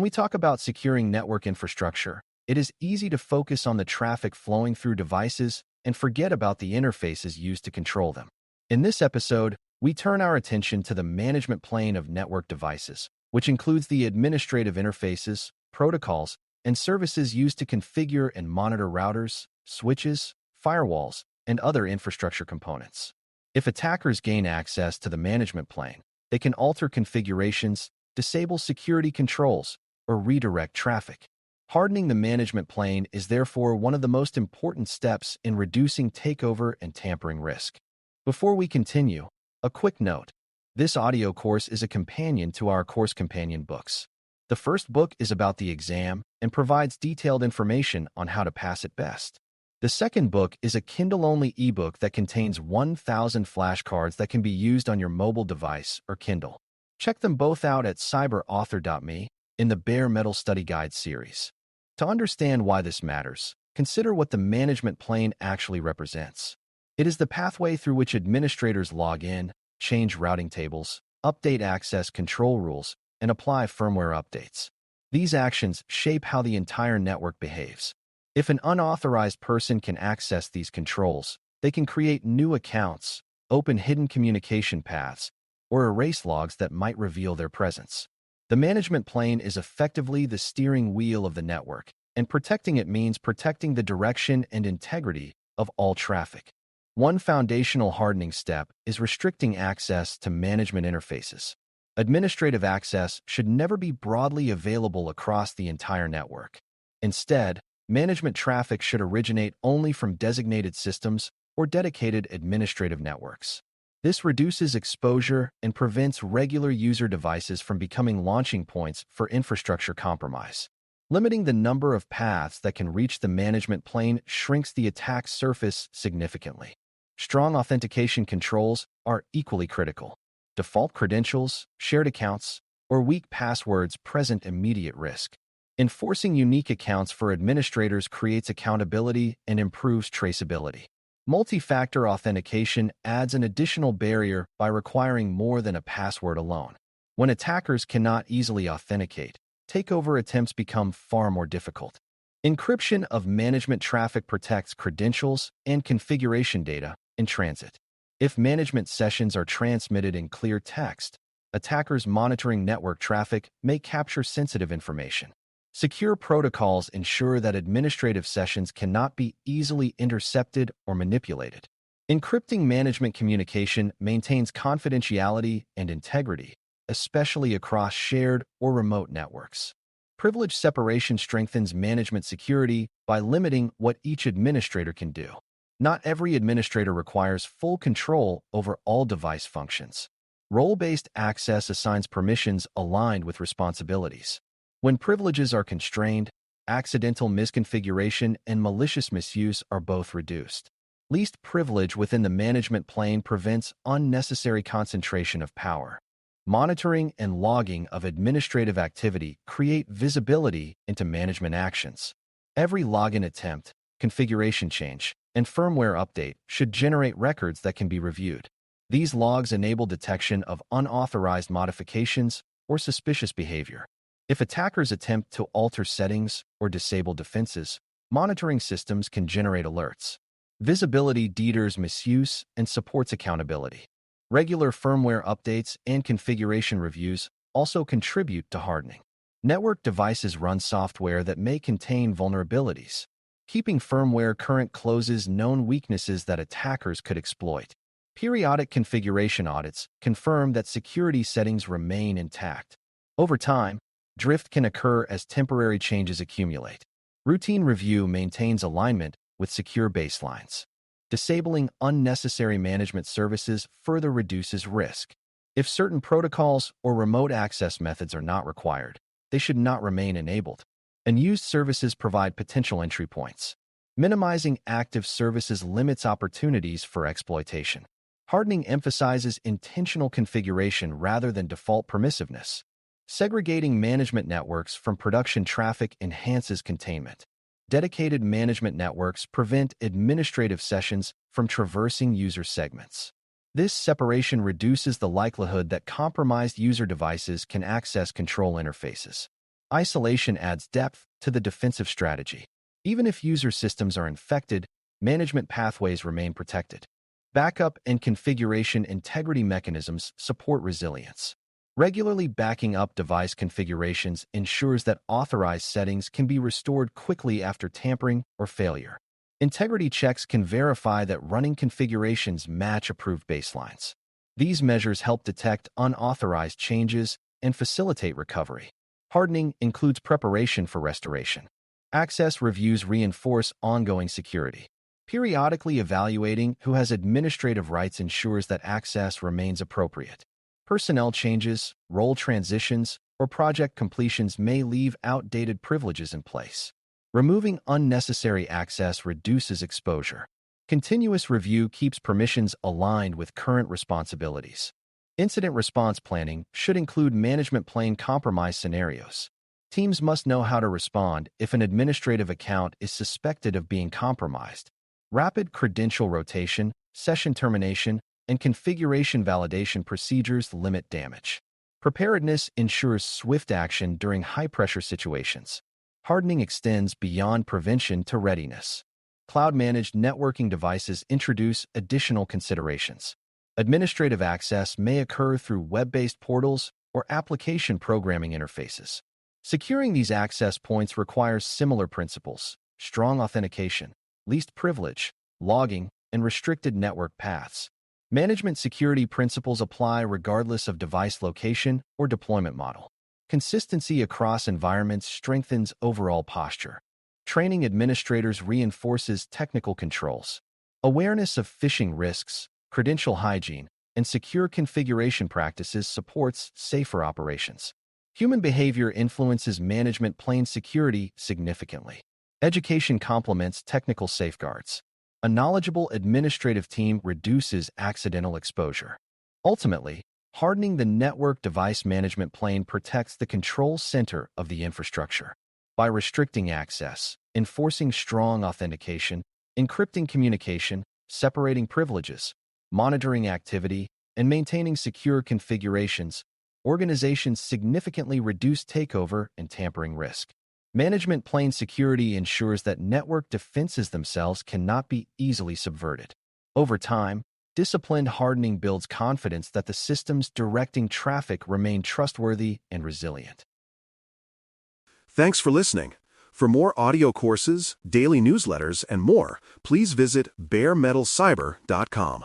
When we talk about securing network infrastructure, it is easy to focus on the traffic flowing through devices and forget about the interfaces used to control them. In this episode, we turn our attention to the management plane of network devices, which includes the administrative interfaces, protocols, and services used to configure and monitor routers, switches, firewalls, and other infrastructure components. If attackers gain access to the management plane, they can alter configurations, disable security controls, or redirect traffic. Hardening the management plane is therefore one of the most important steps in reducing takeover and tampering risk. Before we continue, a quick note. This audio course is a companion to our course companion books. The first book is about the exam and provides detailed information on how to pass it best. The second book is a Kindle-only ebook that contains 1,000 flashcards that can be used on your mobile device or Kindle. Check them both out at cyber.author.me in the Bare Metal Study Guide series. To understand why this matters, consider what the management plane actually represents. It is the pathway through which administrators log in, change routing tables, update access control rules, and apply firmware updates. These actions shape how the entire network behaves. If an unauthorized person can access these controls, they can create new accounts, open hidden communication paths, or erase logs that might reveal their presence. The management plane is effectively the steering wheel of the network, and protecting it means protecting the direction and integrity of all traffic. One foundational hardening step is restricting access to management interfaces. Administrative access should never be broadly available across the entire network. Instead, management traffic should originate only from designated systems or dedicated administrative networks. This reduces exposure and prevents regular user devices from becoming launching points for infrastructure compromise. Limiting the number of paths that can reach the management plane shrinks the attack surface significantly. Strong authentication controls are equally critical. Default credentials, shared accounts, or weak passwords present immediate risk. Enforcing unique accounts for administrators creates accountability and improves traceability. Multi-factor authentication adds an additional barrier by requiring more than a password alone. When attackers cannot easily authenticate, takeover attempts become far more difficult. Encryption of management traffic protects credentials and configuration data in transit. If management sessions are transmitted in clear text, attackers monitoring network traffic may capture sensitive information. Secure protocols ensure that administrative sessions cannot be easily intercepted or manipulated. Encrypting management communication maintains confidentiality and integrity, especially across shared or remote networks. Privilege separation strengthens management security by limiting what each administrator can do. Not every administrator requires full control over all device functions. Role-based access assigns permissions aligned with responsibilities. When privileges are constrained, accidental misconfiguration and malicious misuse are both reduced. Least privilege within the management plane prevents unnecessary concentration of power. Monitoring and logging of administrative activity create visibility into management actions. Every login attempt, configuration change, and firmware update should generate records that can be reviewed. These logs enable detection of unauthorized modifications or suspicious behavior. If attackers attempt to alter settings or disable defenses, monitoring systems can generate alerts. Visibility deters misuse and supports accountability. Regular firmware updates and configuration reviews also contribute to hardening. Network devices run software that may contain vulnerabilities. Keeping firmware current closes known weaknesses that attackers could exploit. Periodic configuration audits confirm that security settings remain intact. Over time, drift can occur as temporary changes accumulate. Routine review maintains alignment with secure baselines. Disabling unnecessary management services further reduces risk. If certain protocols or remote access methods are not required, they should not remain enabled. Unused services provide potential entry points. Minimizing active services limits opportunities for exploitation. Hardening emphasizes intentional configuration rather than default permissiveness. Segregating management networks from production traffic enhances containment. Dedicated management networks prevent administrative sessions from traversing user segments. This separation reduces the likelihood that compromised user devices can access control interfaces. Isolation adds depth to the defensive strategy. Even if user systems are infected, management pathways remain protected. Backup and configuration integrity mechanisms support resilience. Regularly backing up device configurations ensures that authorized settings can be restored quickly after tampering or failure. Integrity checks can verify that running configurations match approved baselines. These measures help detect unauthorized changes and facilitate recovery. Hardening includes preparation for restoration. Access reviews reinforce ongoing security. Periodically evaluating who has administrative rights ensures that access remains appropriate. Personnel changes, role transitions, or project completions may leave outdated privileges in place. Removing unnecessary access reduces exposure. Continuous review keeps permissions aligned with current responsibilities. Incident response planning should include management plane compromise scenarios. Teams must know how to respond if an administrative account is suspected of being compromised. Rapid credential rotation, session termination, and configuration validation procedures limit damage. Preparedness ensures swift action during high-pressure situations. Hardening extends beyond prevention to readiness. Cloud-managed networking devices introduce additional considerations. Administrative access may occur through web-based portals or application programming interfaces. Securing these access points requires similar principles: strong authentication, least privilege, logging, and restricted network paths. Management security principles apply regardless of device location or deployment model. Consistency across environments strengthens overall posture. Training administrators reinforces technical controls. Awareness of phishing risks, credential hygiene, and secure configuration practices supports safer operations. Human behavior influences management plane security significantly. Education complements technical safeguards. A knowledgeable administrative team reduces accidental exposure. Ultimately, hardening the network device management plane protects the control center of the infrastructure. By restricting access, enforcing strong authentication, encrypting communication, separating privileges, monitoring activity, and maintaining secure configurations, organizations significantly reduce takeover and tampering risk. Management plane security ensures that network defenses themselves cannot be easily subverted. Over time, disciplined hardening builds confidence that the systems directing traffic remain trustworthy and resilient. Thanks for listening. For more audio courses, daily newsletters, and more, please visit baremetalcyber.com.